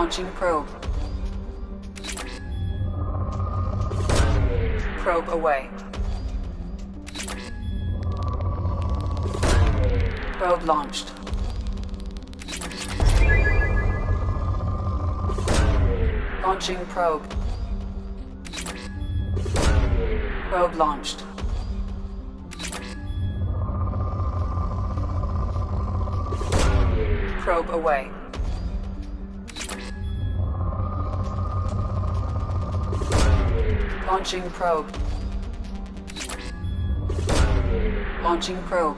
Launching probe. Probe away. Probe launched. Launching probe. Probe launched. Probe away. Launching probe. Launching probe.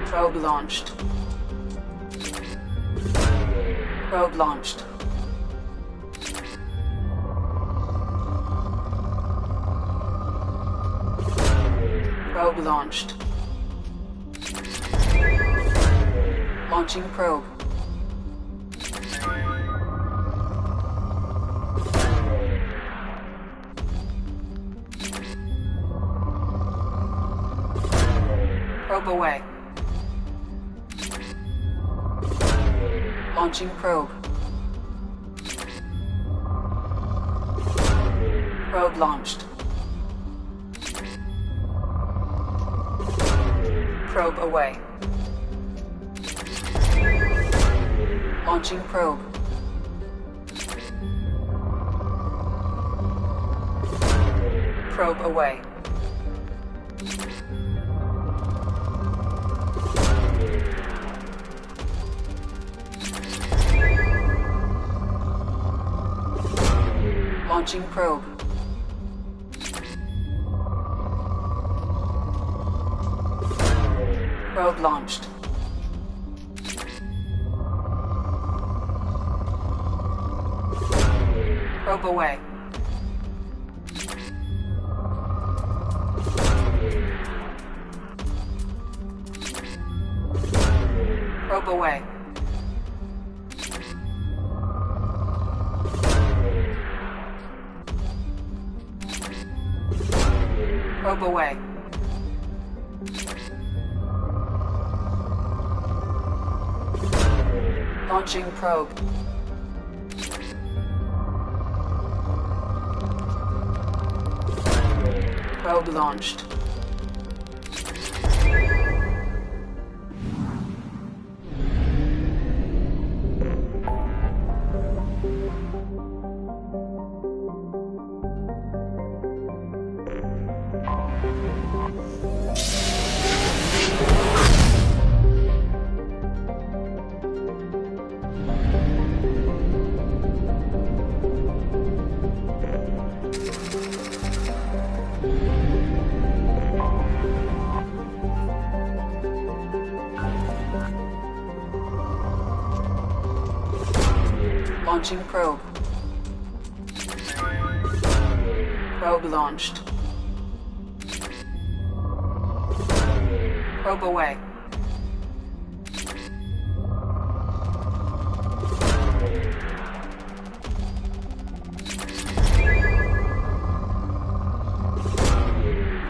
Probe launched. Probe launched. Probe launched. Launching probe. Probe away. Launching probe. Probe launched. Probe away. Launching probe. Probe away. Launching probe. Probe launched. Probe away. Probe away. Probe away. Launching probe. Probe launched. Launching probe. Probe launched. Probe away.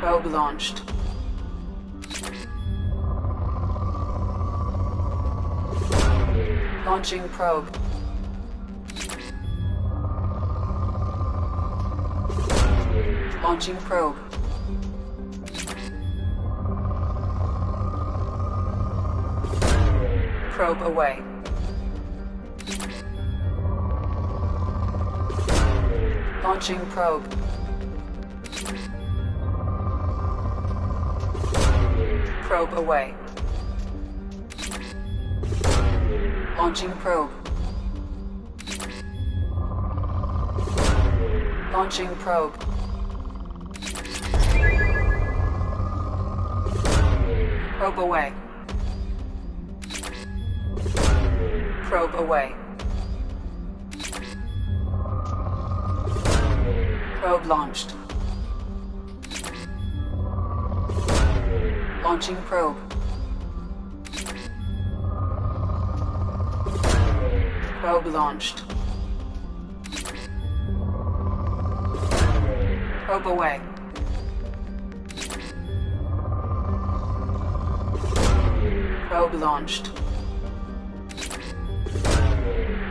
Probe launched. Launching probe. Launching probe. Probe away. Launching probe. Probe away. Launching probe. Launching probe. Probe away. Probe away. Probe launched. Launching probe. Probe launched. Probe away. Probe launched.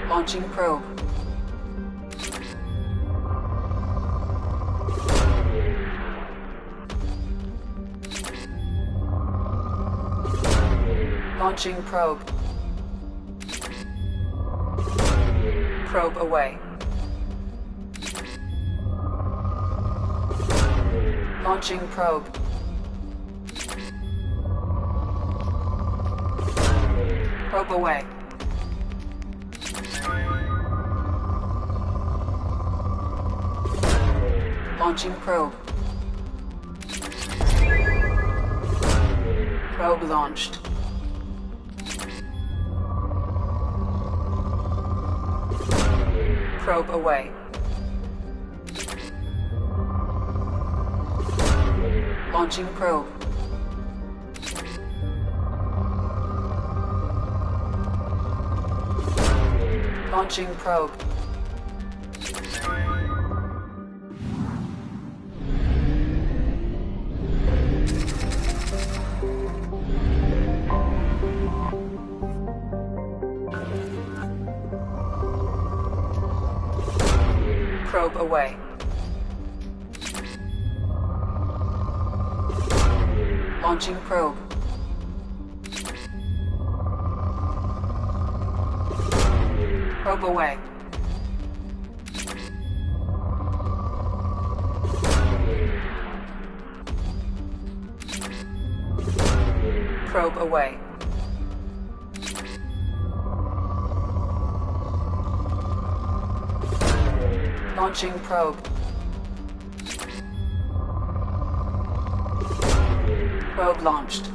Launching probe. Launching probe. Probe away. Launching probe. Probe away. Launching probe. Probe launched. Probe away. Launching probe. Launching probe. Probe away. Launching probe. Probe away. Probe away. Launching probe. Probe launched.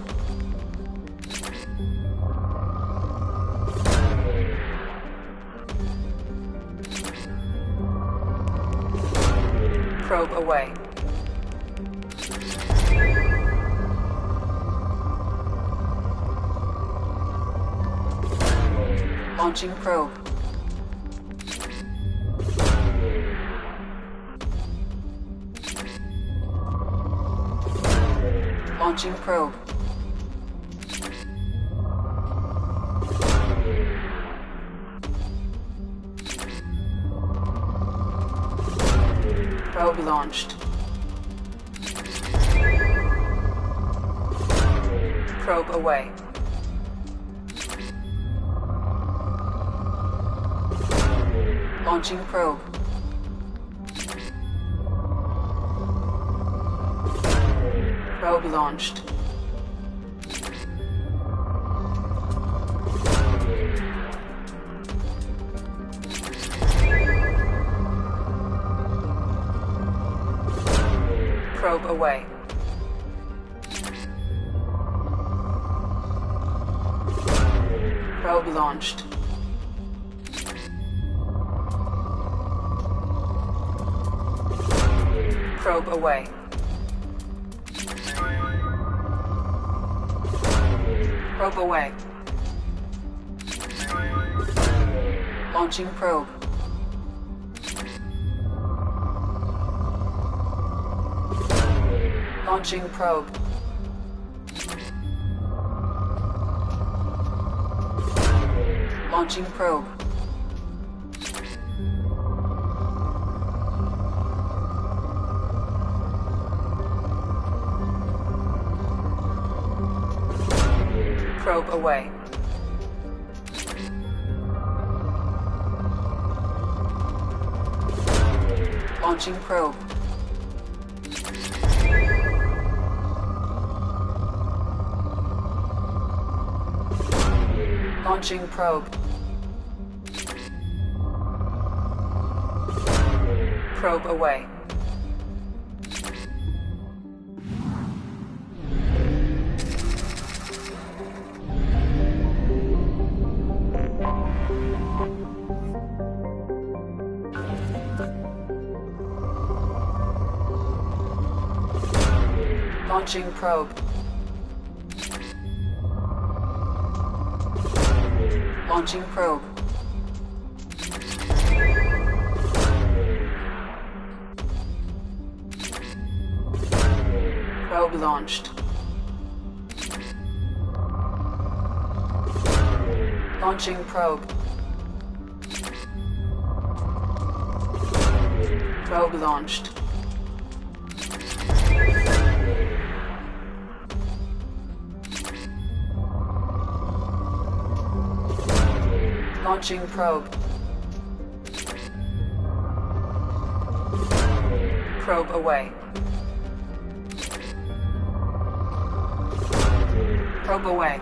Probe away. Launching probe. Launching probe. Probe launched. Probe away. Launching probe. Probe launched. Probe away. Probe launched. Probe away. Probe away. Launching probe. Launching probe. Launching probe. Probe away. Launching probe. Launching probe. Probe away. Launching probe. Launching probe. Probe launched. Launching probe. Probe launched. Launching probe. Probe away. Probe away.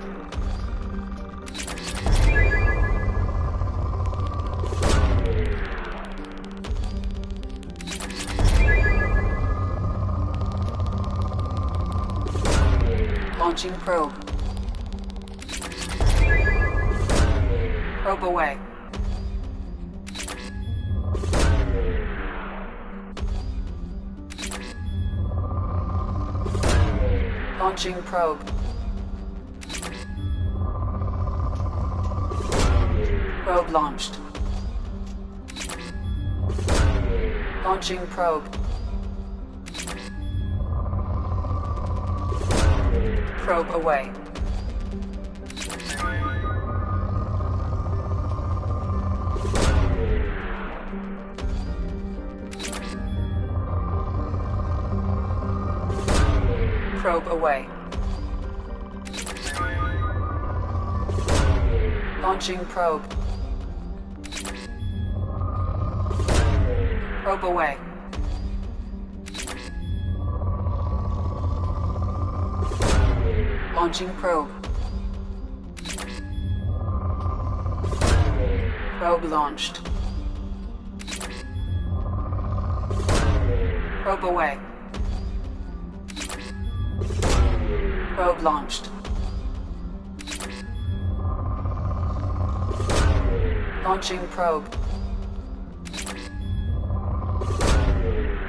Launching probe. Probe away. Launching probe. Probe launched. Launching probe. Probe away. Probe away. Launching probe. Probe away. Launching probe. Probe launched. Probe away. Probe launched. Launching probe.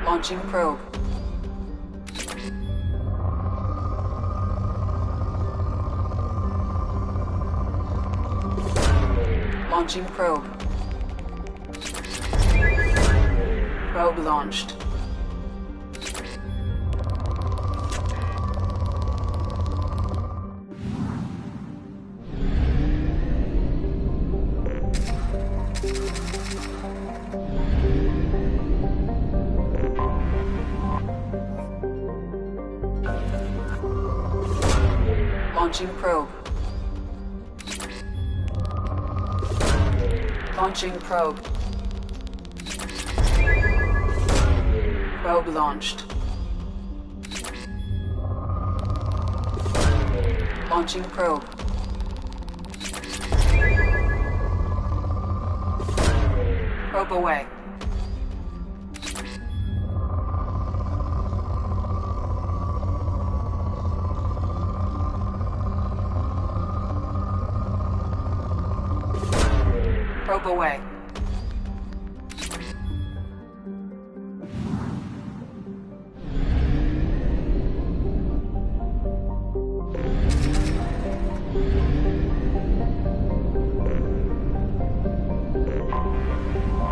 Launching probe. Launching probe. Probe launched. Launching probe. Launching probe. Probe launched. Launching probe. Probe away. Probe away.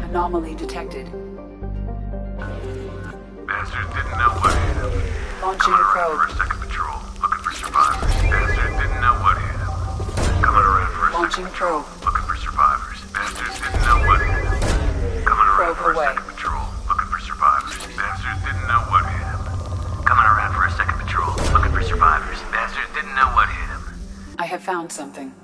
Anomaly detected. Bastards didn't know what hit him. Launching Coming around probe. for a second patrol, looking for survivors. Bastards didn't know what hit him. Coming around for a Launching second patrol, probe. looking for survivors. Bastards didn't know what hit him. Coming around Probe for a away. second patrol, looking for survivors. Bastards didn't know what hit him. Coming around for a second patrol, looking for survivors. Bastards didn't know what hit him. I have found something.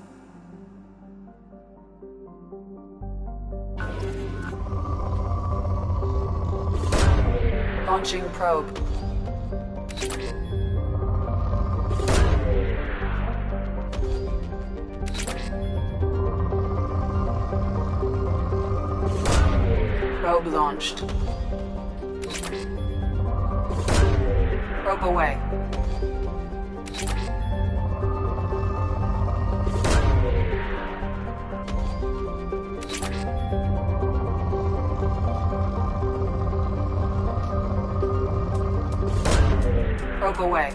Launching probe. Probe launched. Probe away. Probe away.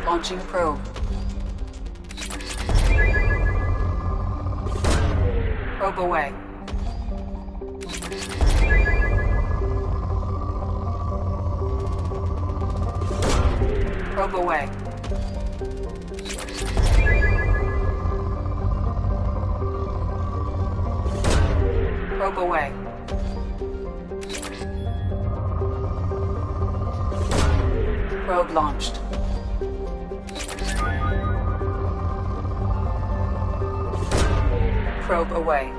Launching probe. Probe away. Probe away. Probe away. Probe launched. Probe away.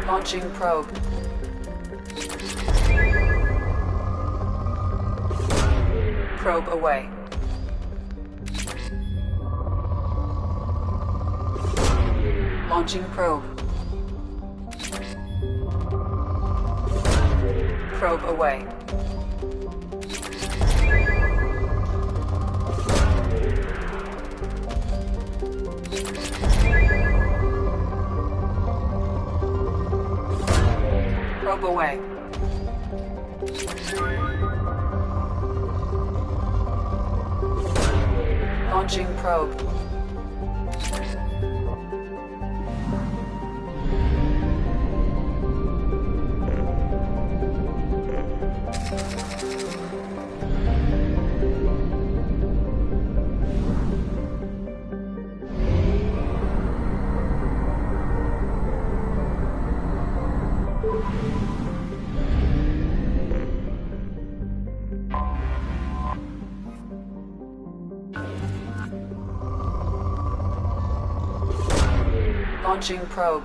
Launching probe. Probe away. Launching probe. Probe away. Probe away. Launching probe. Launching probe.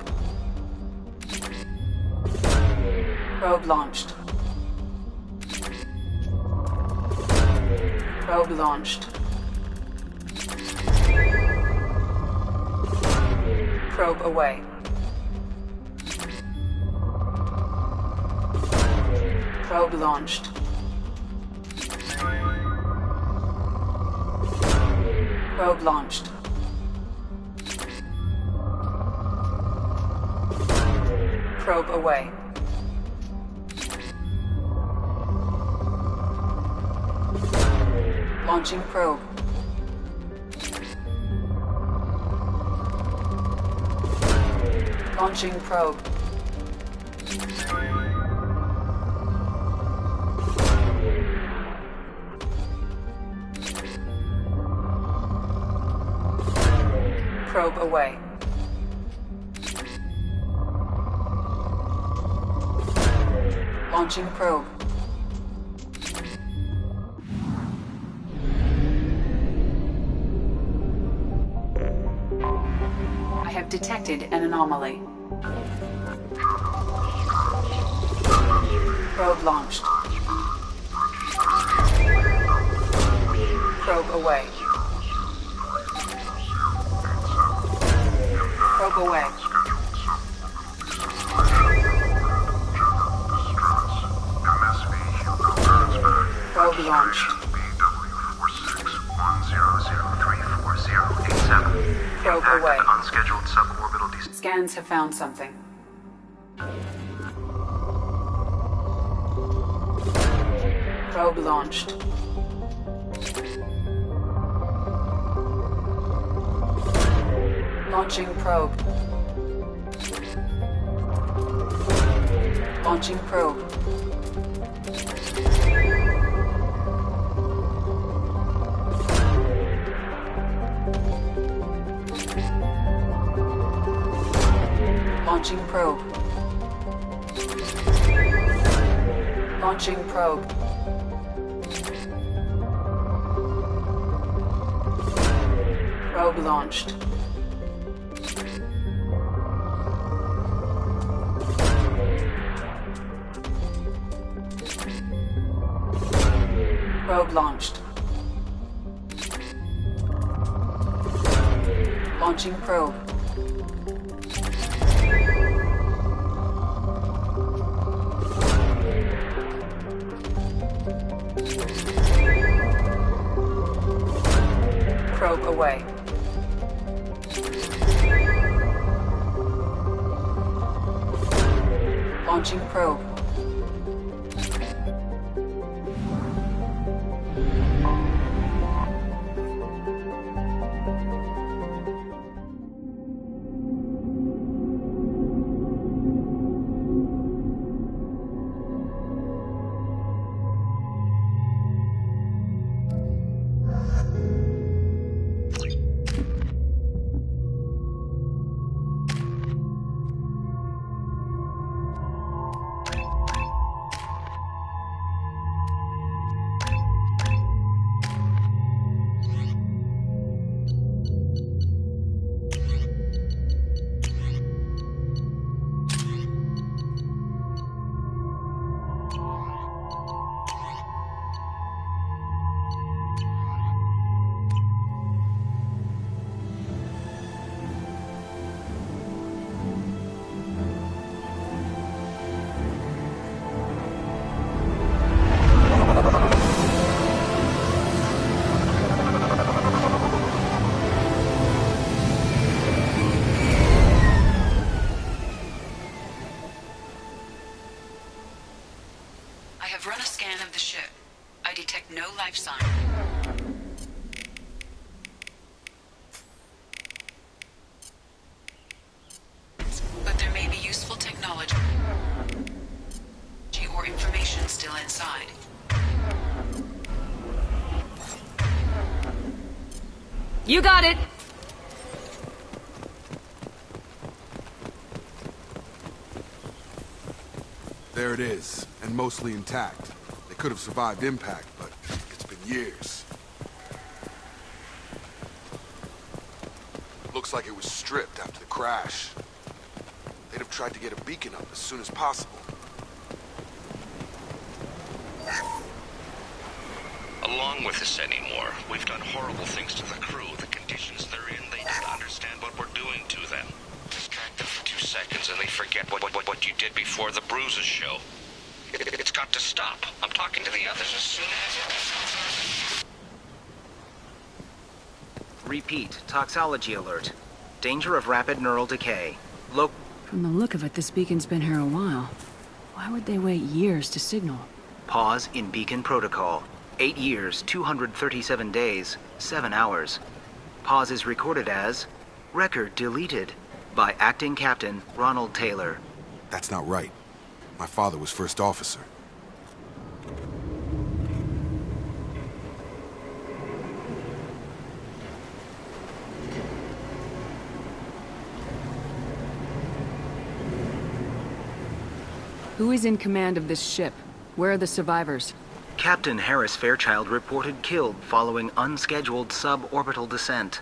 Probe launched. Probe launched. Probe away. Probe launched. Probe launched. Probe away. Launching probe. Launching probe. Probe away. Launching probe. I have detected an anomaly. Probe launched. Probe away. Probe away. Probe launched. Probe away. Unscheduled suborbital descent. Scans have found something. Probe launched. Launching probe. Launching probe. Launching probe. Launching probe. Probe launched. Probe launched. Launching probe. Probe away. Launching probe. I've run a scan of the ship. I detect no life sign. But there may be useful technology or information still inside. You got it! There it is, and mostly intact. They could have survived impact, but it's been years. Looks like it was stripped after the crash. They'd have tried to get a beacon up as soon as possible. Along with this anymore, we've done horrible things to the crew. The conditions they're in, they don't understand what we're doing to them. Distract them for 2 seconds and they forget what you did before the bruises show. It's got to stop. I'm talking to the others as soon as... Repeat, toxology alert. Danger of rapid neural decay. From the look of it, this beacon's been here a while. Why would they wait years to signal? Pause in beacon protocol. 8 years, 237 days, 7 hours. Pause is recorded as record deleted by Acting Captain Ronald Taylor. That's not right. My father was first officer. Who is in command of this ship? Where are the survivors? Captain Harris Fairchild reported killed following unscheduled suborbital descent.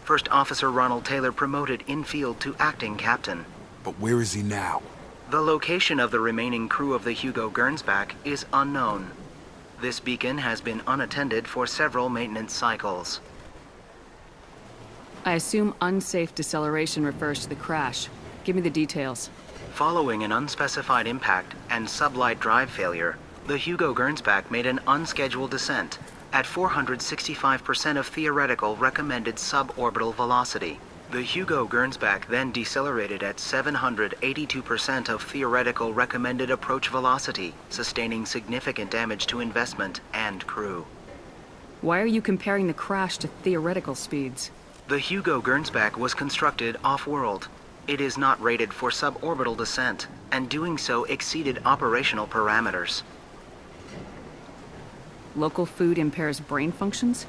First Officer Ronald Taylor promoted in-field to acting captain. But where is he now? The location of the remaining crew of the Hugo Gernsback is unknown. This beacon has been unattended for several maintenance cycles. I assume unsafe deceleration refers to the crash. Give me the details. Following an unspecified impact and sublight drive failure, the Hugo Gernsback made an unscheduled descent at 465% of theoretical recommended suborbital velocity. The Hugo Gernsback then decelerated at 782% of theoretical recommended approach velocity, sustaining significant damage to investment and crew. Why are you comparing the crash to theoretical speeds? The Hugo Gernsback was constructed off-world. It is not rated for suborbital descent, and doing so exceeded operational parameters. Local food impairs brain functions?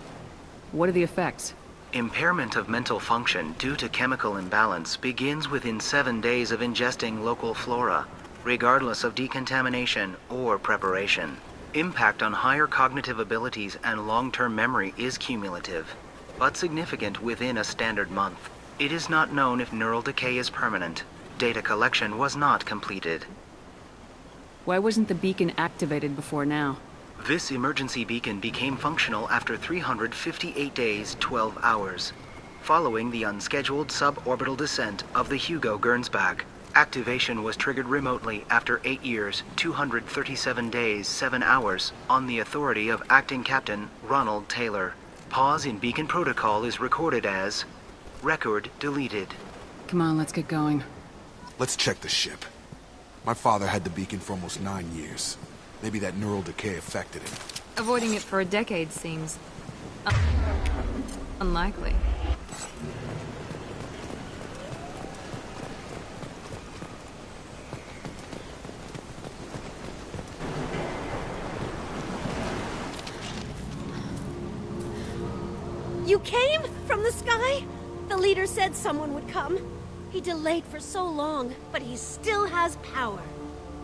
What are the effects? Impairment of mental function due to chemical imbalance begins within 7 days of ingesting local flora, regardless of decontamination or preparation. Impact on higher cognitive abilities and long-term memory is cumulative, but significant within a standard month. It is not known if neural decay is permanent. Data collection was not completed. Why wasn't the beacon activated before now? This emergency beacon became functional after 358 days, 12 hours, following the unscheduled suborbital descent of the Hugo Gernsback. Activation was triggered remotely after 8 years, 237 days, 7 hours, on the authority of Acting Captain Ronald Taylor. Pause in beacon protocol is recorded as record deleted. Come on, let's get going. Let's check the ship. My father had the beacon for almost 9 years. Maybe that neural decay affected him. Avoiding it for a decade seems unlikely. You came from the sky? The leader said someone would come. He delayed for so long, but he still has power.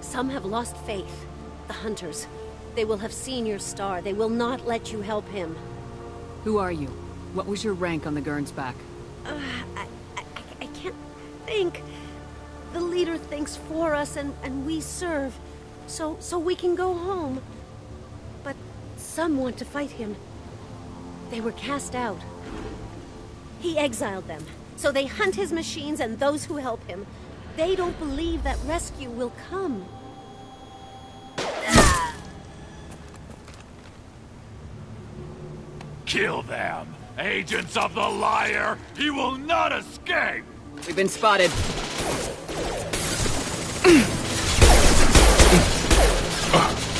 Some have lost faith. The hunters. They will have seen your star. They will not let you help him. Who are you? What was your rank on the Gernsback? I can't think. The leader thinks for us and we serve. So we can go home. But some want to fight him. They were cast out. He exiled them. So they hunt his machines and those who help him. They don't believe that rescue will come. Kill them! Agents of the Liar! He will not escape! We've been spotted.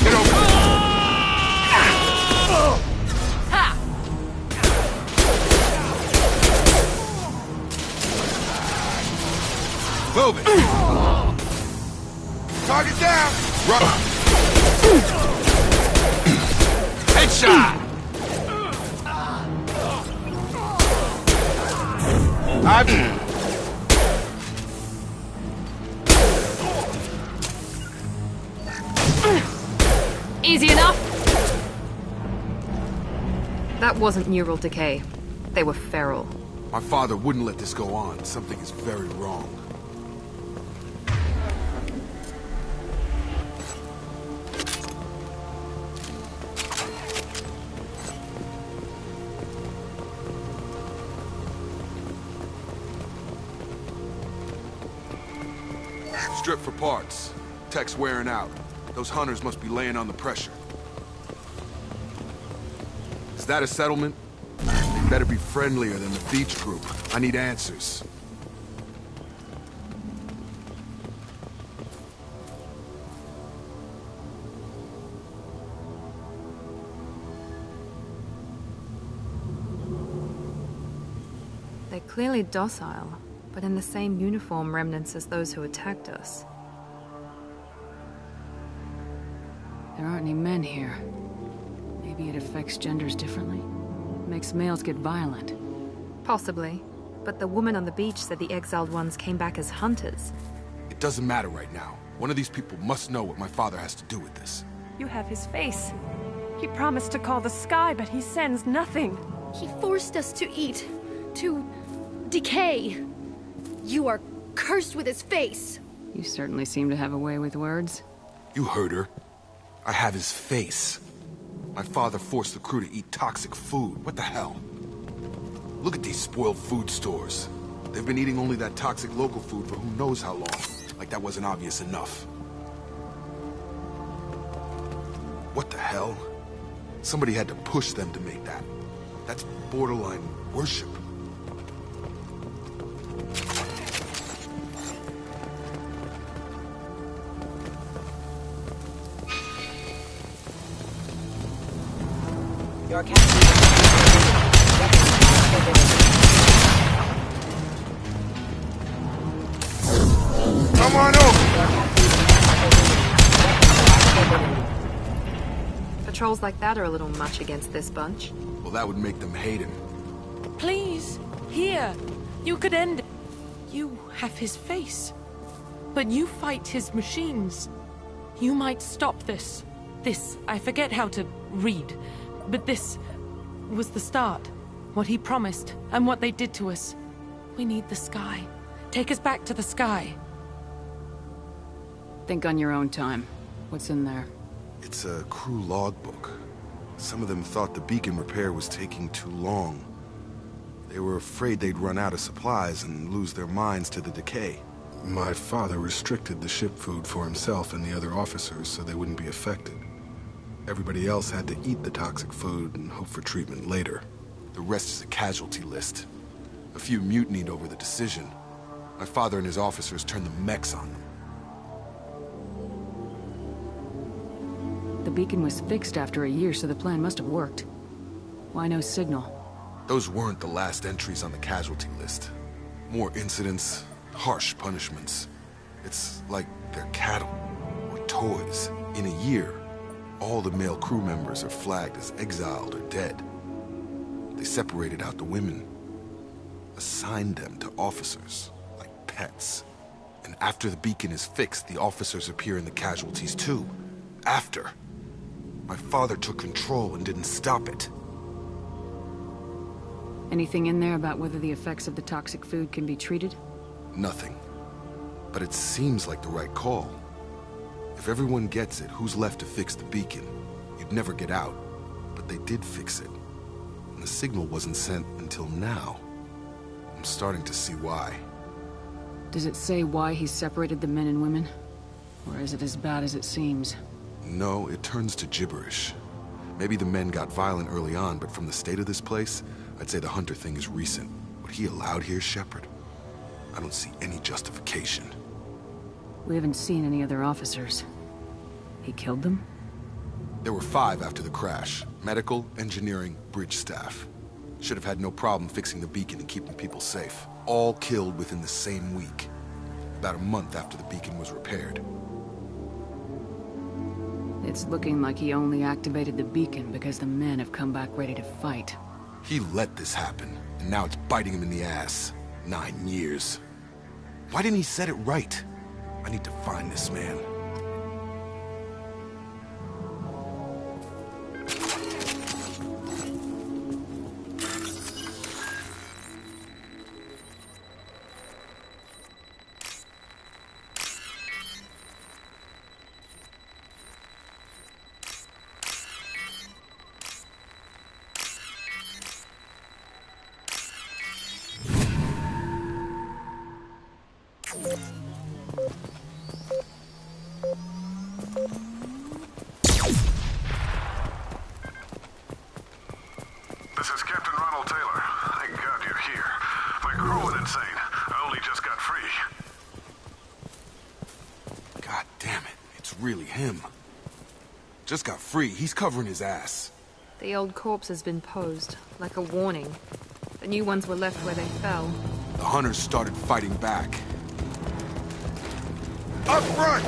Get over! Headshot! Easy enough. That wasn't neural decay. They were feral. My father wouldn't let this go on. Something is very wrong. Strip for parts. Tech's wearing out. Those hunters must be laying on the pressure. Is that a settlement? They better be friendlier than the beach group. I need answers. They're clearly docile, but in the same uniform remnants as those who attacked us. There aren't any men here. Maybe it affects genders differently. Makes males get violent. Possibly. But the woman on the beach said the exiled ones came back as hunters. It doesn't matter right now. One of these people must know what my father has to do with this. You have his face. He promised to call the sky, but he sends nothing. He forced us to eat, to decay. You are cursed with his face. You certainly seem to have a way with words. You heard her. I have his face. My father forced the crew to eat toxic food. What the hell? Look at these spoiled food stores. They've been eating only that toxic local food for who knows how long. Like that wasn't obvious enough. What the hell? Somebody had to push them to make that. That's borderline worship. Your captain. Come on over! Patrols like that are a little much against this bunch. Well, that would make them hate him. Please, here. You could end it. You have his face. But you fight his machines. You might stop this. This, I forget how to read. But this was the start. What he promised, and what they did to us. We need the sky. Take us back to the sky. Think on your own time. What's in there? It's a crew logbook. Some of them thought the beacon repair was taking too long. They were afraid they'd run out of supplies and lose their minds to the decay. My father restricted the ship food for himself and the other officers so they wouldn't be affected. Everybody else had to eat the toxic food and hope for treatment later. The rest is a casualty list. A few mutinied over the decision. My father and his officers turned the mechs on them. The beacon was fixed after a year, so the plan must have worked. Why no signal? Those weren't the last entries on the casualty list. More incidents, harsh punishments. It's like they're cattle, or toys. In a year, all the male crew members are flagged as exiled or dead. They separated out the women, assigned them to officers, like pets. And after the beacon is fixed, the officers appear in the casualties too. After. My father took control and didn't stop it. Anything in there about whether the effects of the toxic food can be treated? Nothing. But it seems like the right call. If everyone gets it, who's left to fix the beacon? You'd never get out. But they did fix it. And the signal wasn't sent until now. I'm starting to see why. Does it say why he separated the men and women? Or is it as bad as it seems? No, it turns to gibberish. Maybe the men got violent early on, but from the state of this place, I'd say the Hunter thing is recent. What he allowed here, Shepard? I don't see any justification. We haven't seen any other officers. He killed them? There were 5 after the crash. Medical, engineering, bridge staff. Should have had no problem fixing the beacon and keeping people safe. All killed within the same week. About a month after the beacon was repaired. It's looking like he only activated the beacon because the men have come back ready to fight. He let this happen, and now it's biting him in the ass. 9 years. Why didn't he set it right? I need to find this man. This is Captain Ronald Taylor. Thank God you're here. My crew went insane. I only just got free. God damn it, it's really him. Just got free, he's covering his ass. The old corpse has been posed, like a warning. The new ones were left where they fell. The hunters started fighting back. Up front!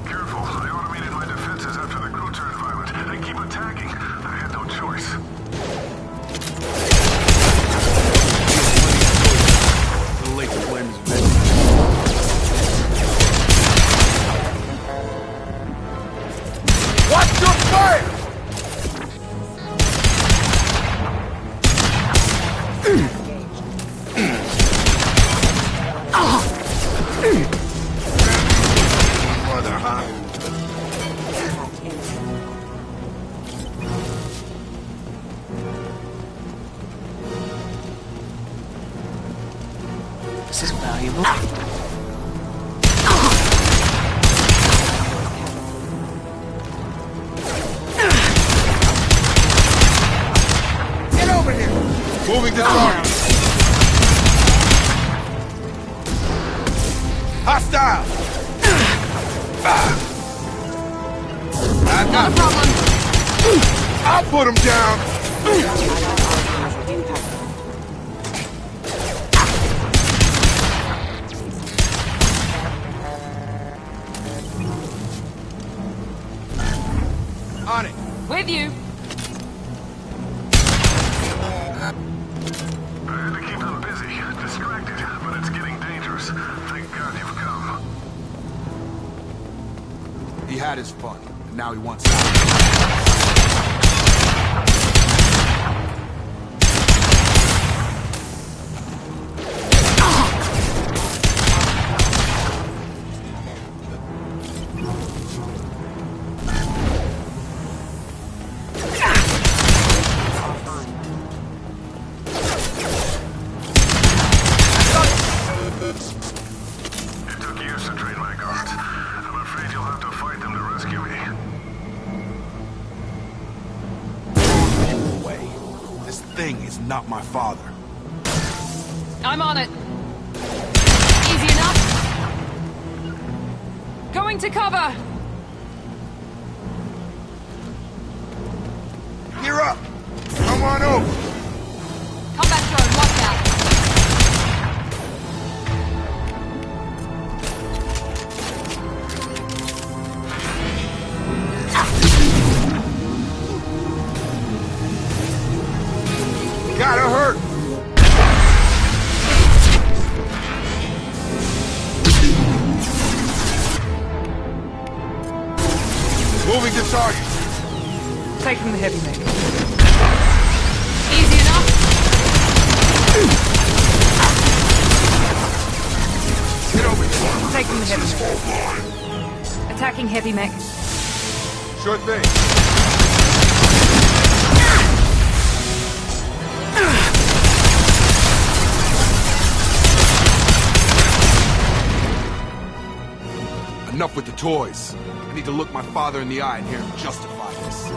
Careful, I automated my defenses after the crew turned violent. They keep attacking. I had no choice. A little late to blame his victim. Watch your fire! Mother, huh? This is valuable. Get over here! Moving to target. Hostile! Not a problem. I'll put him down. On it. With you! I had to keep them busy, distracted, but it's getting dangerous. Thank God you've come. He had his fun, and now he wants out. It took years to train my guards. I'm afraid you'll have to fight them to rescue me. Away. This thing is not my father. I'm on it. Easy enough. Going to cover. Gear up! Come on over! Combat drone, watch out. Gotta hurt! Moving to target. Taking the heavy mech. Easy enough. Get over here. Taking the heavy mech. Attacking heavy mech. Sure thing. Enough with the toys. I need to look my father in the eye and hear him justify this.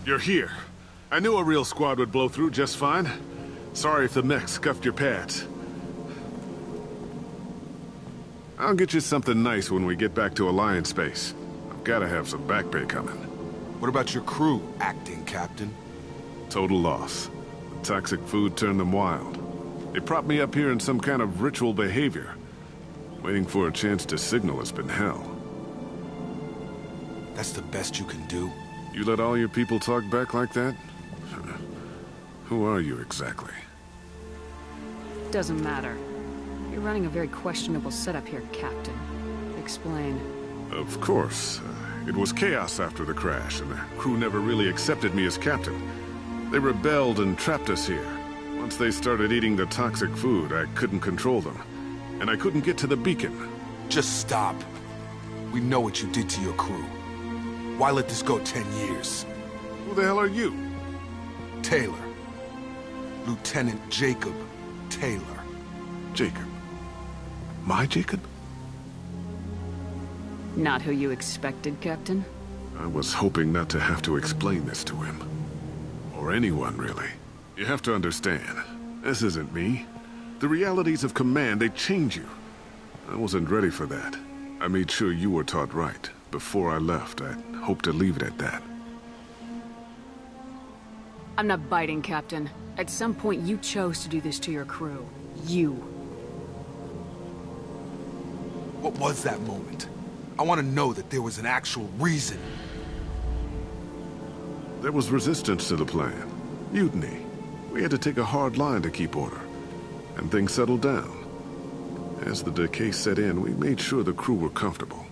You're here. I knew a real squad would blow through just fine. Sorry if the mech scuffed your pads. I'll get you something nice when we get back to Alliance space. I've gotta have some back pay coming. What about your crew, acting captain? Total loss. The toxic food turned them wild. They propped me up here in some kind of ritual behavior. Waiting for a chance to signal has been hell. That's the best you can do? You let all your people talk back like that? Who are you exactly? Doesn't matter. You're running a very questionable setup here, Captain. Explain. Of course. It was chaos after the crash, and the crew never really accepted me as captain. They rebelled and trapped us here. Once they started eating the toxic food, I couldn't control them. And I couldn't get to the beacon. Just stop. We know what you did to your crew. Why let this go 10 years? Who the hell are you? Taylor. Lieutenant Jacob Taylor. Jacob? My Jacob? Not who you expected, Captain? I was hoping not to have to explain this to him. Or anyone, really. You have to understand, this isn't me. The realities of command, they change you. I wasn't ready for that. I made sure you were taught right. Before I left, I hoped to leave it at that. I'm not biting, Captain. At some point, you chose to do this to your crew. You. What was that moment? I want to know that there was an actual reason. There was resistance to the plan. Mutiny. We had to take a hard line to keep order. And things settled down. As the decay set in, we made sure the crew were comfortable.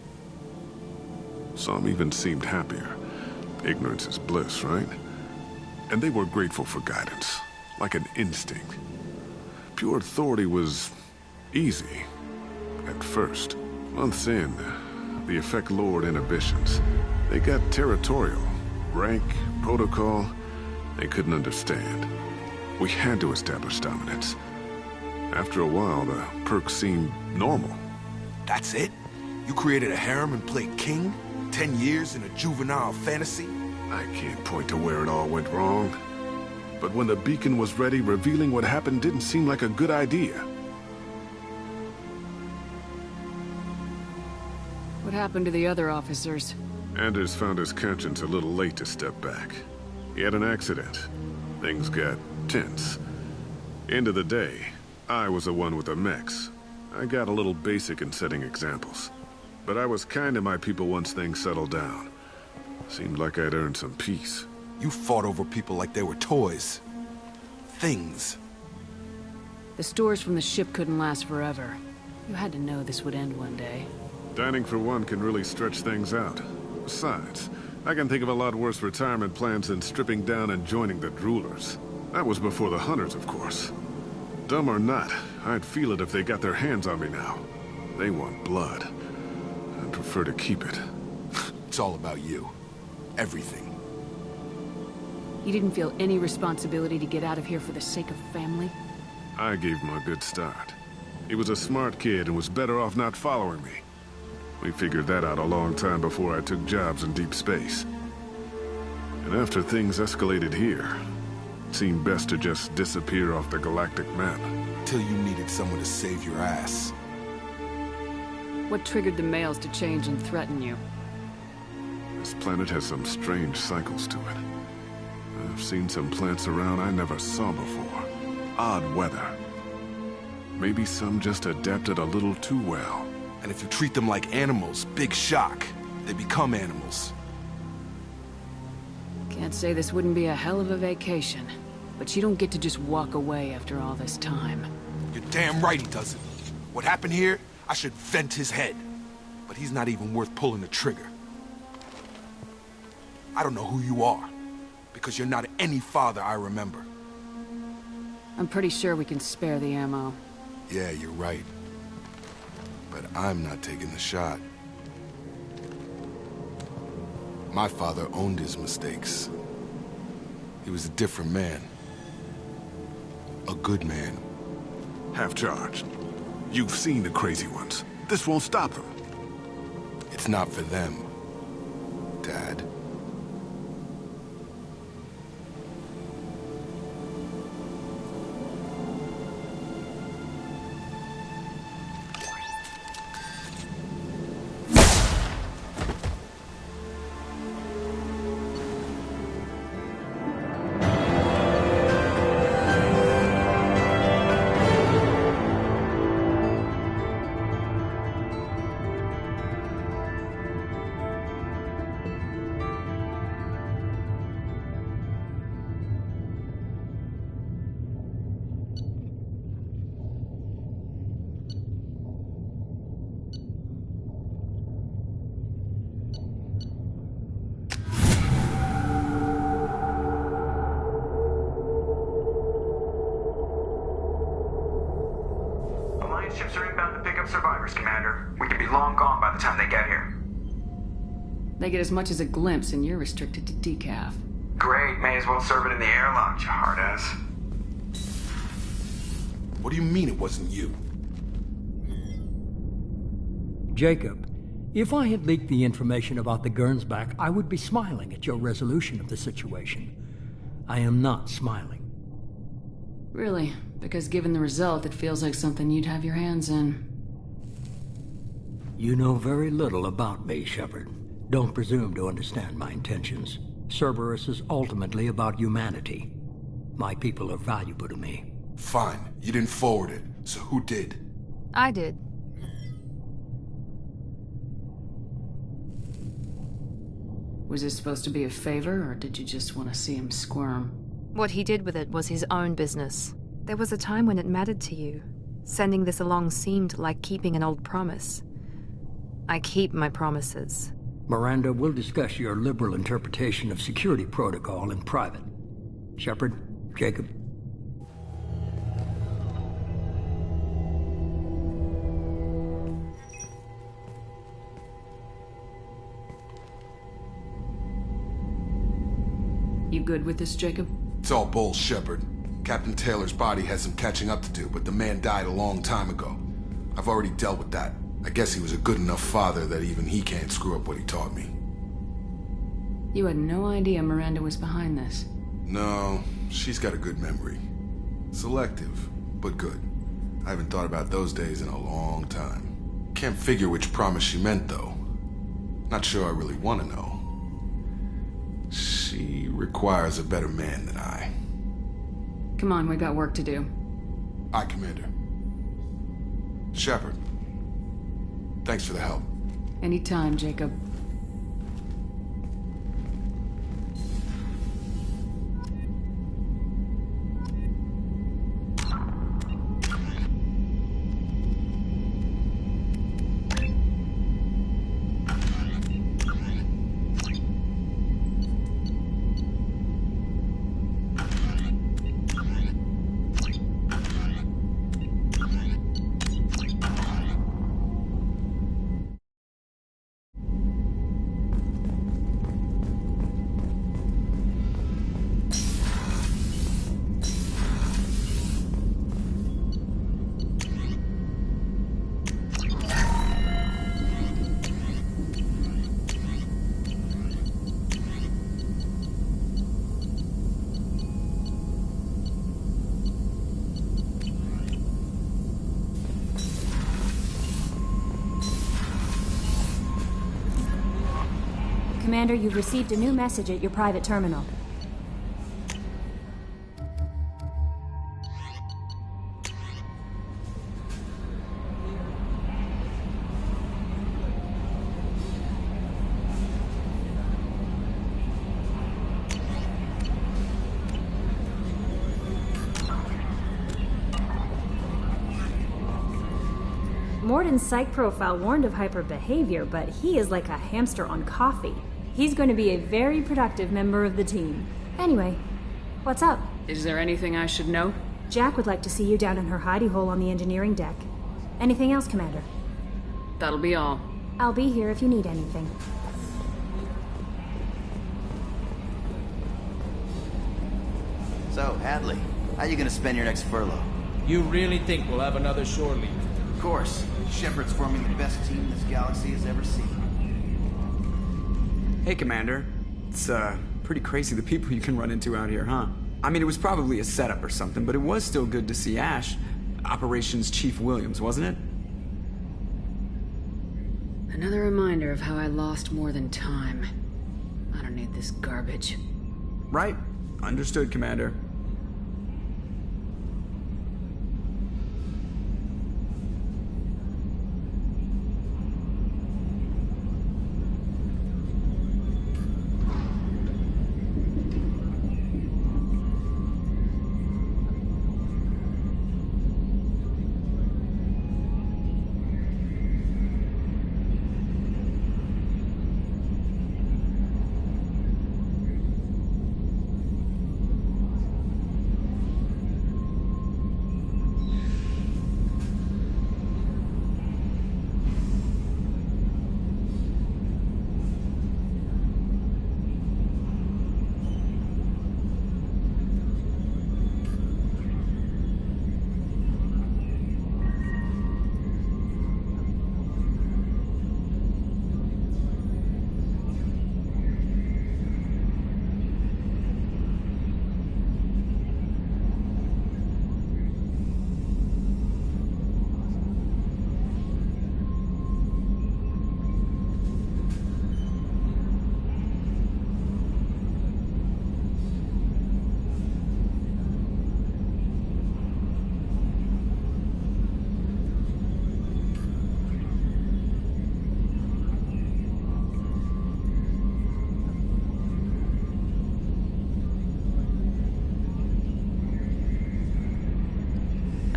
Some even seemed happier. Ignorance is bliss, right? And they were grateful for guidance, like an instinct. Pure authority was easy, at first. Months in, the effect lowered inhibitions. They got territorial. Rank, protocol, they couldn't understand. We had to establish dominance. After a while, the perks seemed normal. That's it? You created a harem and played king? 10 years in a juvenile fantasy? I can't point to where it all went wrong. But when the beacon was ready, revealing what happened didn't seem like a good idea. What happened to the other officers? Anders found his conscience a little late to step back. He had an accident. Things got tense. End of the day, I was the one with the mechs. I got a little basic in setting examples. But I was kind to my people once things settled down. Seemed like I'd earned some peace. You fought over people like they were toys. Things. The stores from the ship couldn't last forever. You had to know this would end one day. Dining for one can really stretch things out. Besides, I can think of a lot worse retirement plans than stripping down and joining the droolers. That was before the hunters, of course. Dumb or not, I'd feel it if they got their hands on me now. They want blood. I'd prefer to keep it. It's all about you. Everything. You didn't feel any responsibility to get out of here for the sake of family? I gave him a good start. He was a smart kid and was better off not following me. We figured that out a long time before I took jobs in deep space. And after things escalated here, it seemed best to just disappear off the galactic map. Till you needed someone to save your ass. What triggered the males to change and threaten you? This planet has some strange cycles to it. I've seen some plants around I never saw before. Odd weather. Maybe some just adapted a little too well. And if you treat them like animals, big shock. They become animals. Can't say this wouldn't be a hell of a vacation. But you don't get to just walk away after all this time. You're damn right he doesn't. What happened here, I should vent his head. But he's not even worth pulling the trigger. I don't know who you are. Because you're not any father I remember. I'm pretty sure we can spare the ammo. Yeah, you're right. But I'm not taking the shot. My father owned his mistakes. He was a different man. A good man. Half charged. You've seen the crazy ones. This won't stop them. It's not for them, Dad. Alliance ships are inbound to pick up survivors, Commander. We could be long gone by the time they get here. They get as much as a glimpse, and you're restricted to decaf. Great, may as well serve it in the airlock, you hard ass. What do you mean it wasn't you? Jacob, if I had leaked the information about the Gernsback, I would be smiling at your resolution of the situation. I am not smiling. Really? Because given the result, it feels like something you'd have your hands in. You know very little about me, Shepard. Don't presume to understand my intentions. Cerberus is ultimately about humanity. My people are valuable to me. Fine. You didn't forward it. So who did? I did. Was this supposed to be a favor, or did you just want to see him squirm? What he did with it was his own business. There was a time when it mattered to you. Sending this along seemed like keeping an old promise. I keep my promises. Miranda, we'll discuss your liberal interpretation of security protocol in private. Shepard, Jacob. You good with this, Jacob? It's all bull, Shepard. Captain Taylor's body has some catching up to do, but the man died a long time ago. I've already dealt with that. I guess he was a good enough father that even he can't screw up what he taught me. You had no idea Miranda was behind this? No, she's got a good memory. Selective, but good. I haven't thought about those days in a long time. Can't figure which promise she meant, though. Not sure I really want to know. She requires a better man than I. Come on, we got work to do. Aye, Commander. Shepard. Thanks for the help. Anytime, Jacob. Commander, you've received a new message at your private terminal. Morden's psych profile warned of hyper behavior, but he is like a hamster on coffee. He's going to be a very productive member of the team. Anyway, what's up? Is there anything I should know? Jack would like to see you down in her hidey hole on the engineering deck. Anything else, Commander? That'll be all. I'll be here if you need anything. So, Hadley, how you gonna spend your next furlough? You really think we'll have another shore leave? Of course. Shepard's forming the best team this galaxy has ever seen. Hey, Commander. It's, pretty crazy the people you can run into out here, huh? I mean, it was probably a setup or something, but it was still good to see Ash. Operations Chief Williams, wasn't it? Another reminder of how I lost more than time. I don't need this garbage. Right. Understood, Commander.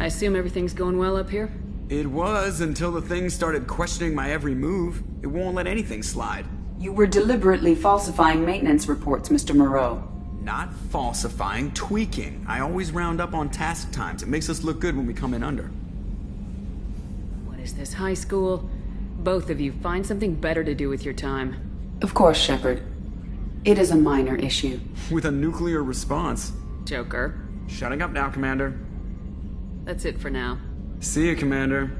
I assume everything's going well up here? It was until the thing started questioning my every move. It won't let anything slide. You were deliberately falsifying maintenance reports, Mr. Moreau. Not falsifying, tweaking. I always round up on task times. It makes us look good when we come in under. What is this, high school? Both of you, find something better to do with your time. Of course, Shepard. It is a minor issue. With a nuclear response. Joker. Shutting up now, Commander. That's it for now. See you, Commander.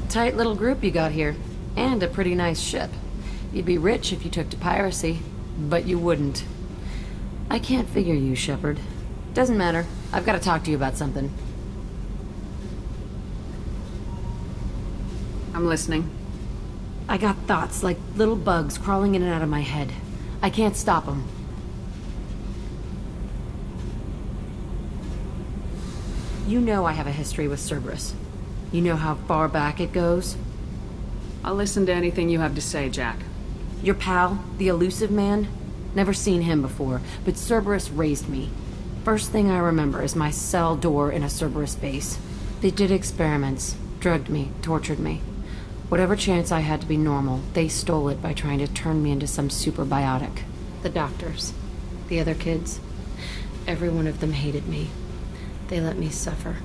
Tight little group you got here. And a pretty nice ship. You'd be rich if you took to piracy, but you wouldn't. I can't figure you, Shepard. Doesn't matter. I've got to talk to you about something. I'm listening. I got thoughts like little bugs crawling in and out of my head. I can't stop them. You know I have a history with Cerberus. You know how far back it goes? I'll listen to anything you have to say, Jack. Your pal, the elusive man? Never seen him before, but Cerberus raised me. First thing I remember is my cell door in a Cerberus base. They did experiments, drugged me, tortured me. Whatever chance I had to be normal, they stole it by trying to turn me into some superbiotic. The doctors, the other kids, every one of them hated me. They let me suffer.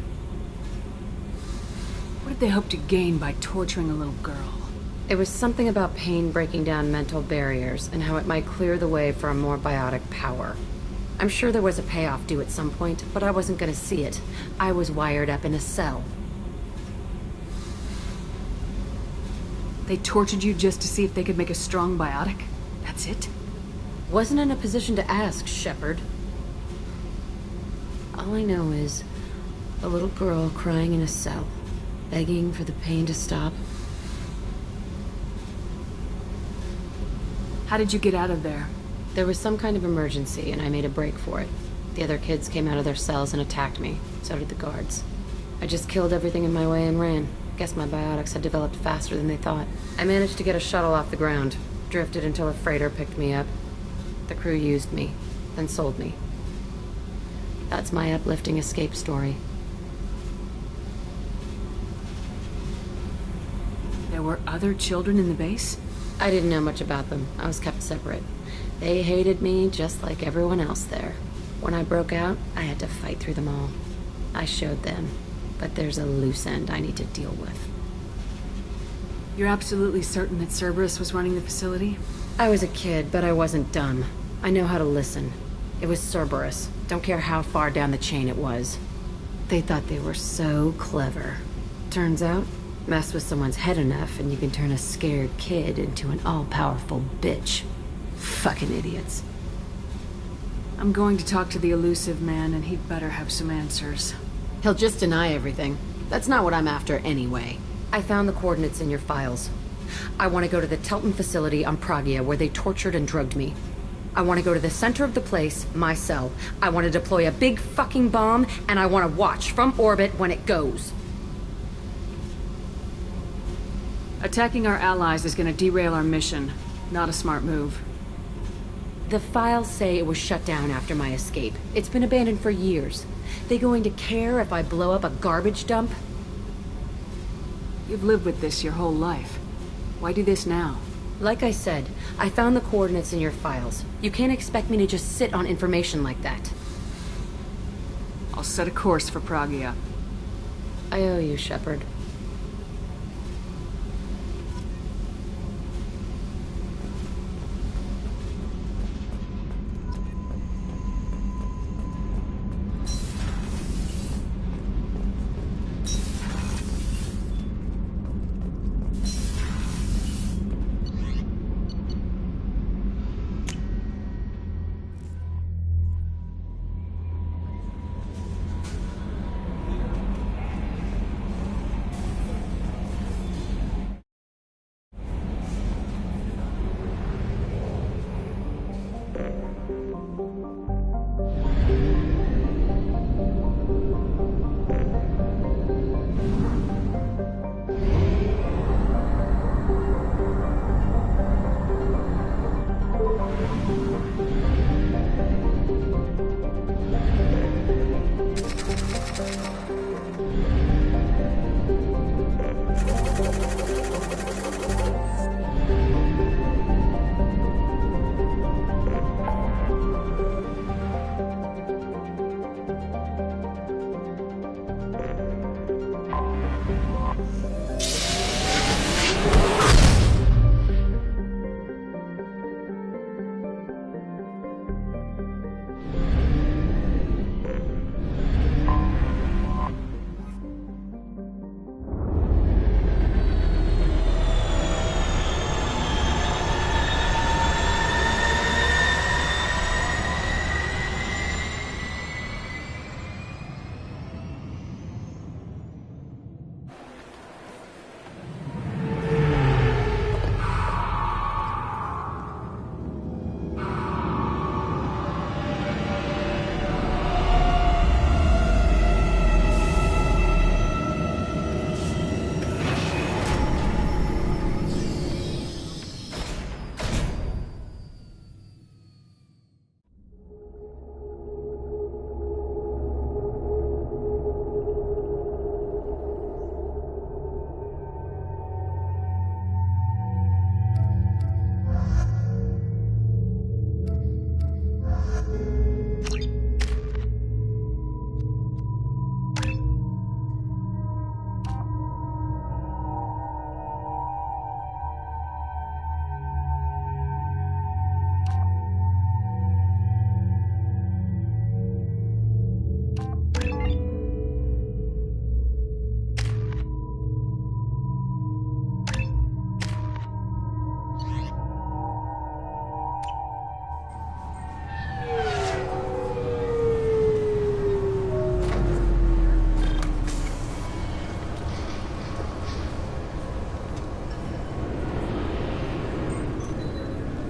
What did they hope to gain by torturing a little girl? It was something about pain breaking down mental barriers and how it might clear the way for a more biotic power. I'm sure there was a payoff due at some point, but I wasn't going to see it. I was wired up in a cell. They tortured you just to see if they could make a strong biotic? That's it? Wasn't in a position to ask, Shepard. All I know is a little girl crying in a cell, begging for the pain to stop. How did you get out of there? There was some kind of emergency, and I made a break for it. The other kids came out of their cells and attacked me. So did the guards. I just killed everything in my way and ran. Guess my biotics had developed faster than they thought. I managed to get a shuttle off the ground. Drifted until a freighter picked me up. The crew used me, then sold me. That's my uplifting escape story. There were other children in the base? I didn't know much about them. I was kept separate. They hated me just like everyone else there. When I broke out, I had to fight through them all. I showed them, but there's a loose end I need to deal with. You're absolutely certain that Cerberus was running the facility? I was a kid, but I wasn't dumb. I know how to listen. It was Cerberus. Don't care how far down the chain it was. They thought they were so clever. Turns out, mess with someone's head enough and you can turn a scared kid into an all-powerful bitch. Fucking idiots. I'm going to talk to the elusive man, and he'd better have some answers. He'll just deny everything. That's not what I'm after anyway. I found the coordinates in your files. I want to go to the Telton facility on Pragia where they tortured and drugged me. I want to go to the center of the place, my cell. I want to deploy a big fucking bomb, and I want to watch from orbit when it goes. Attacking our allies is going to derail our mission. Not a smart move. The files say it was shut down after my escape. It's been abandoned for years. They going to care if I blow up a garbage dump? You've lived with this your whole life. Why do this now? Like I said, I found the coordinates in your files. You can't expect me to just sit on information like that. I'll set a course for Pragia. I owe you, Shepard.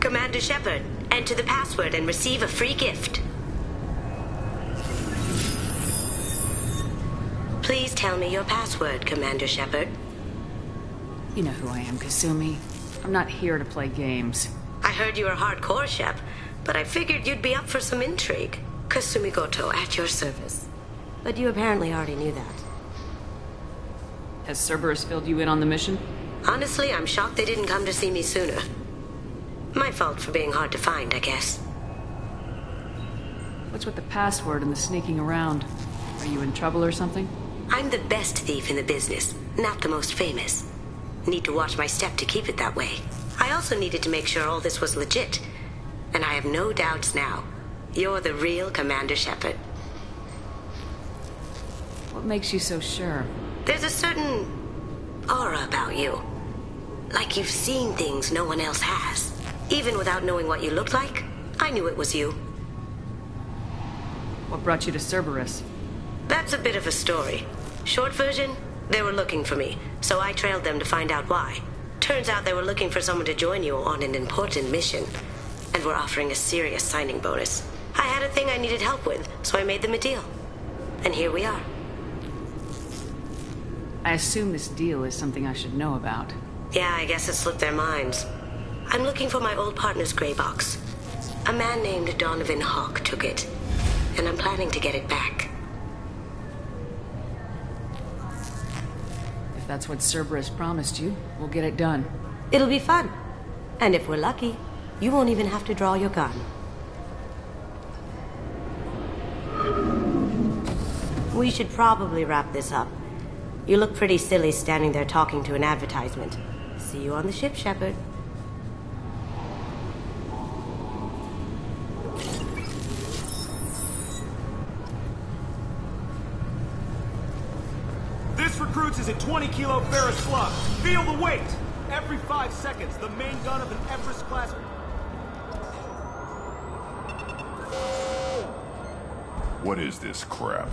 Commander Shepard. Enter the password and receive a free gift. Please tell me your password, Commander Shepard. You know who I am, Kasumi. I'm not here to play games. I heard you were hardcore, Shep, but I figured you'd be up for some intrigue. Kasumi Goto, at your service. But you apparently already knew that. Has Cerberus filled you in on the mission? Honestly, I'm shocked they didn't come to see me sooner. My fault for being hard to find, I guess. What's with the password and the sneaking around? Are you in trouble or something? I'm the best thief in the business, not the most famous. Need to watch my step to keep it that way. I also needed to make sure all this was legit. And I have no doubts now. You're the real Commander Shepard. What makes you so sure? There's a certain aura about you. Like you've seen things no one else has. Even without knowing what you looked like, I knew it was you. What brought you to Cerberus? That's a bit of a story. Short version, they were looking for me, so I trailed them to find out why. Turns out they were looking for someone to join you on an important mission, and were offering a serious signing bonus. I had a thing I needed help with, so I made them a deal. And here we are. I assume this deal is something I should know about. Yeah, I guess it slipped their minds. I'm looking for my old partner's gray box. A man named Donovan Hawk took it, and I'm planning to get it back. If that's what Cerberus promised you, we'll get it done. It'll be fun. And if we're lucky, you won't even have to draw your gun. We should probably wrap this up. You look pretty silly standing there talking to an advertisement. See you on the ship, Shepard. This recruits is a 20-kilo ferrous slug. Feel the weight! Every 5 seconds, the main gun of an Everest-class... What is this crap?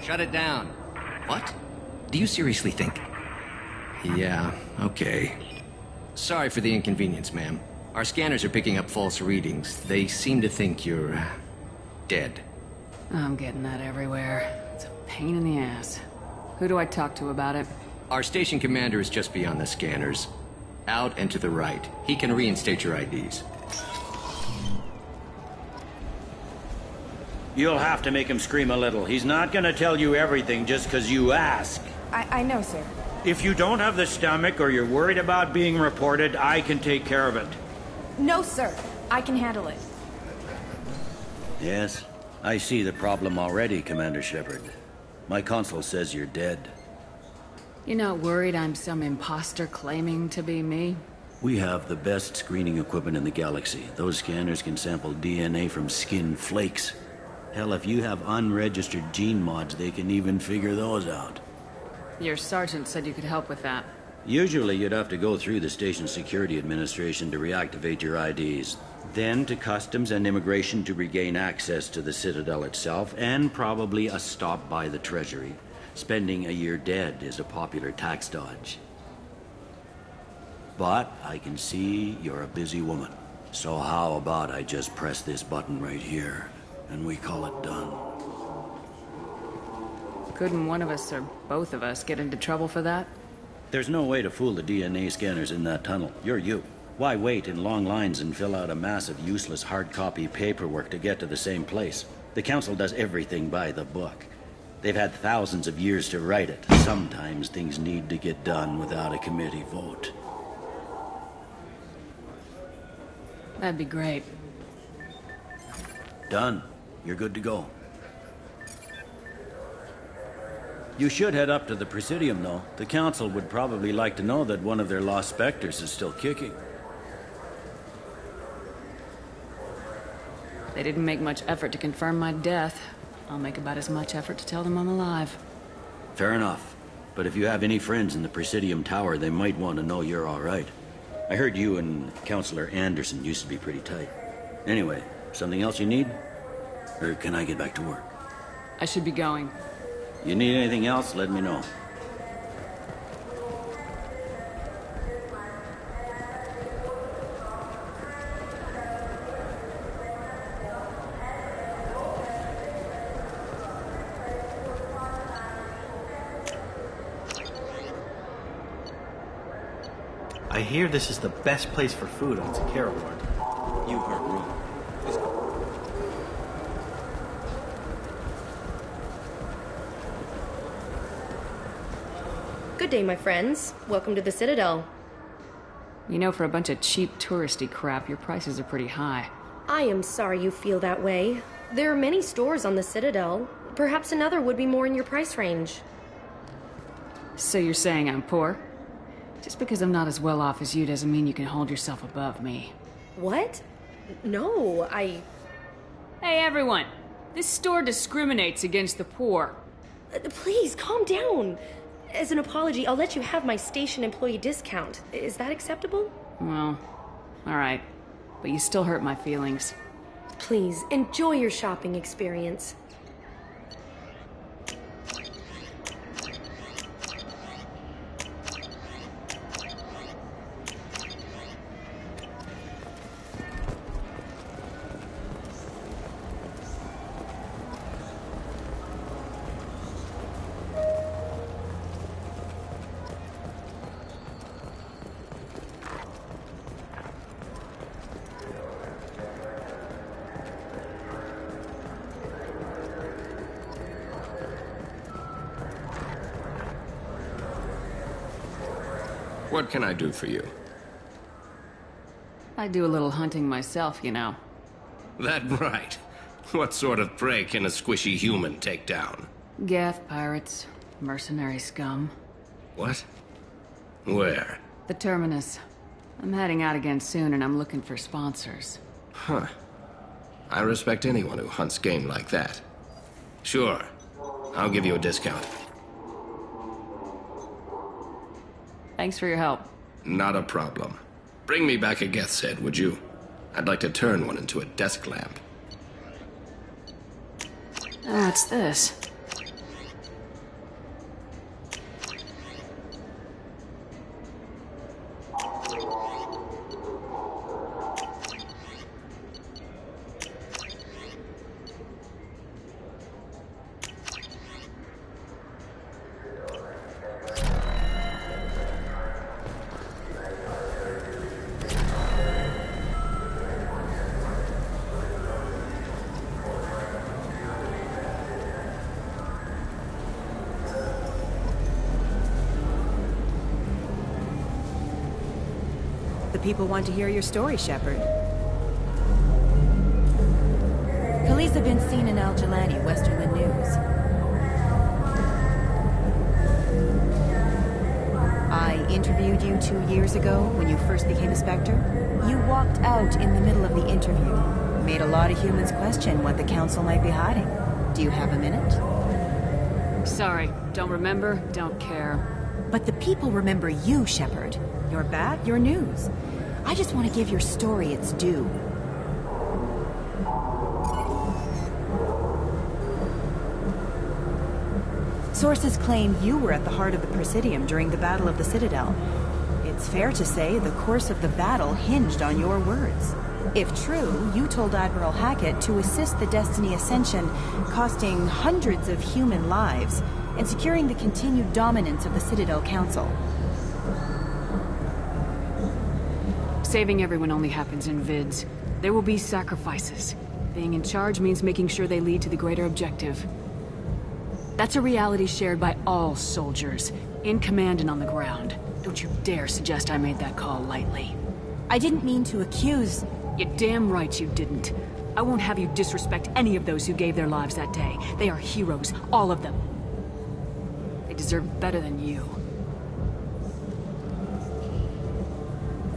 Shut it down. What? Do you seriously think? Yeah, okay. Sorry for the inconvenience, ma'am. Our scanners are picking up false readings. They seem to think you're... dead. I'm getting that everywhere. It's a pain in the ass. Who do I talk to about it? Our station commander is just beyond the scanners. Out and to the right. He can reinstate your IDs. You'll have to make him scream a little. He's not gonna tell you everything just because you ask. I know, sir. If you don't have the stomach or you're worried about being reported, I can take care of it. No, sir. I can handle it. Yes, I see the problem already, Commander Shepard. My console says you're dead. You're not worried I'm some imposter claiming to be me? We have the best screening equipment in the galaxy. Those scanners can sample DNA from skin flakes. Hell, if you have unregistered gene mods, they can even figure those out. Your sergeant said you could help with that. Usually you'd have to go through the station security administration to reactivate your IDs. Then to customs and immigration to regain access to the Citadel itself, and probably a stop by the Treasury. Spending a year dead is a popular tax dodge. But I can see you're a busy woman. So how about I just press this button right here, and we call it done? Couldn't one of us or both of us get into trouble for that? There's no way to fool the DNA scanners in that tunnel. You're you. Why wait in long lines and fill out a massive useless hard copy paperwork to get to the same place? The Council does everything by the book. They've had thousands of years to write it. Sometimes things need to get done without a committee vote. That'd be great. Done. You're good to go. You should head up to the Presidium, though. The Council would probably like to know that one of their lost specters is still kicking. They didn't make much effort to confirm my death. I'll make about as much effort to tell them I'm alive. Fair enough. But if you have any friends in the Presidium Tower, they might want to know you're all right. I heard you and Counselor Anderson used to be pretty tight. Anyway, something else you need? Or can I get back to work? I should be going. You need anything else, let me know. I hear this is the best place for food on Takara Ward. You heard wrong. Please go. Good day, my friends. Welcome to the Citadel. You know, for a bunch of cheap touristy crap, your prices are pretty high. I am sorry you feel that way. There are many stores on the Citadel. Perhaps another would be more in your price range. So you're saying I'm poor? Just because I'm not as well off as you doesn't mean you can hold yourself above me. What? No, Hey, everyone! This store discriminates against the poor. Please, calm down. As an apology, I'll let you have my station employee discount. Is that acceptable? Well, alright. But you still hurt my feelings. Please, enjoy your shopping experience. What can I do for you? I do a little hunting myself, you know. That right. What sort of prey can a squishy human take down? Geth pirates, mercenary scum. What? Where? The Terminus. I'm heading out again soon and I'm looking for sponsors. Huh. I respect anyone who hunts game like that. Sure. I'll give you a discount. Thanks for your help. Not a problem. Bring me back a Geth's head, would you? I'd like to turn one into a desk lamp. Oh, what's this? People want to hear your story, Shepard. Police have been seen in Al Jelani, Westerland News. I interviewed you 2 years ago when you first became a Spectre. You walked out in the middle of the interview. Made a lot of humans question what the Council might be hiding. Do you have a minute? Sorry, don't remember, don't care. But the people remember you, Shepard. Your bat, your news. I just want to give your story its due. Sources claim you were at the heart of the Presidium during the Battle of the Citadel. It's fair to say the course of the battle hinged on your words. If true, you told Admiral Hackett to assist the Destiny Ascension, costing hundreds of human lives, and securing the continued dominance of the Citadel Council. Saving everyone only happens in vids. There will be sacrifices. Being in charge means making sure they lead to the greater objective. That's a reality shared by all soldiers, in command and on the ground. Don't you dare suggest I made that call lightly. I didn't mean to accuse... You're damn right you didn't. I won't have you disrespect any of those who gave their lives that day. They are heroes, all of them. They deserve better than you.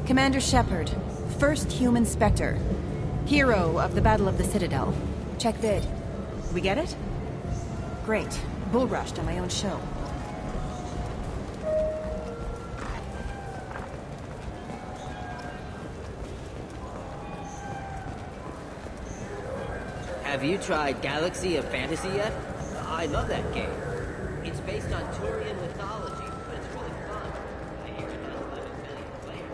Commander Shepard, first human Spectre. Hero of the Battle of the Citadel. Check vid. We get it? Great. Bull rushed on my own show. Have you tried Galaxy of Fantasy yet? I love that game. It's based on Turian mythology, but it's really fun. I hear it has 11 million players.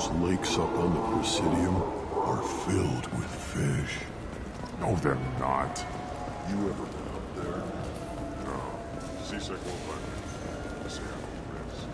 Those lakes up on the Presidium are filled with fish. No, they're not. You ever been up there? No. Seasick won't let me. I say I'm a risk.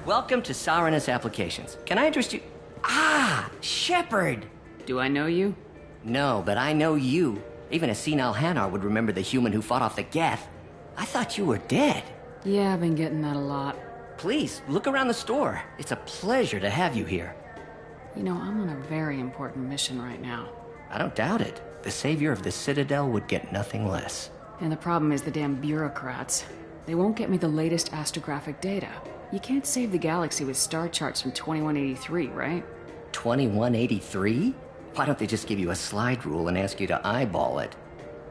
Welcome to Sarenus Applications. Can I interest you? Ah, Shepard! Do I know you? No, but I know you. Even a senile Hanar would remember the human who fought off the Geth. I thought you were dead. Yeah, I've been getting that a lot. Please, look around the store. It's a pleasure to have you here. You know, I'm on a very important mission right now. I don't doubt it. The savior of the Citadel would get nothing less. And the problem is the damn bureaucrats. They won't get me the latest astrographic data. You can't save the galaxy with star charts from 2183, right? 2183? Why don't they just give you a slide rule and ask you to eyeball it?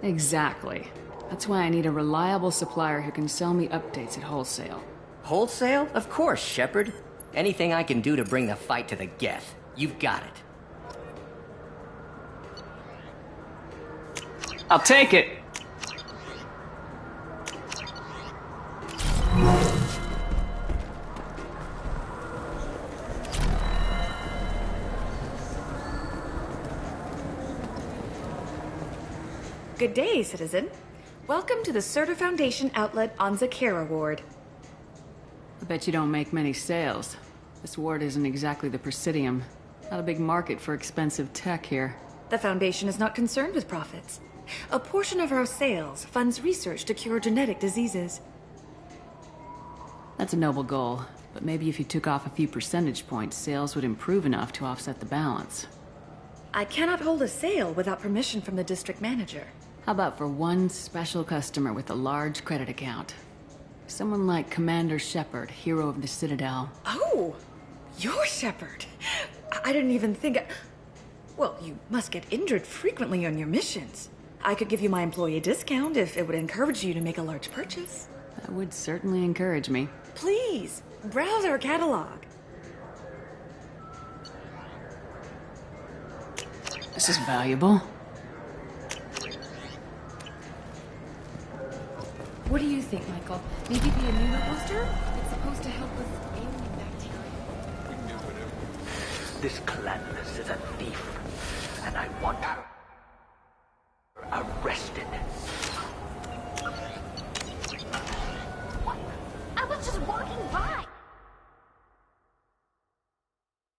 Exactly. That's why I need a reliable supplier who can sell me updates at wholesale. Wholesale? Of course, Shepard. Anything I can do to bring the fight to the Geth. You've got it. I'll take it! Good day, citizen. Welcome to the Surtur Foundation outlet on Zakera Ward. I bet you don't make many sales. This ward isn't exactly the Presidium. Not a big market for expensive tech here. The Foundation is not concerned with profits. A portion of our sales funds research to cure genetic diseases. That's a noble goal, but maybe if you took off a few percentage points, sales would improve enough to offset the balance. I cannot hold a sale without permission from the district manager. How about for one special customer with a large credit account? Someone like Commander Shepard, hero of the Citadel. Oh, you're Shepard. I didn't even think... Well, you must get injured frequently on your missions. I could give you my employee discount if it would encourage you to make a large purchase. That would certainly encourage me. Please, browse our catalog. This is valuable. What do you think, Michael? Maybe the immuno booster? It's supposed to help with alien bacteria. This Clanless is a thief, and I want her.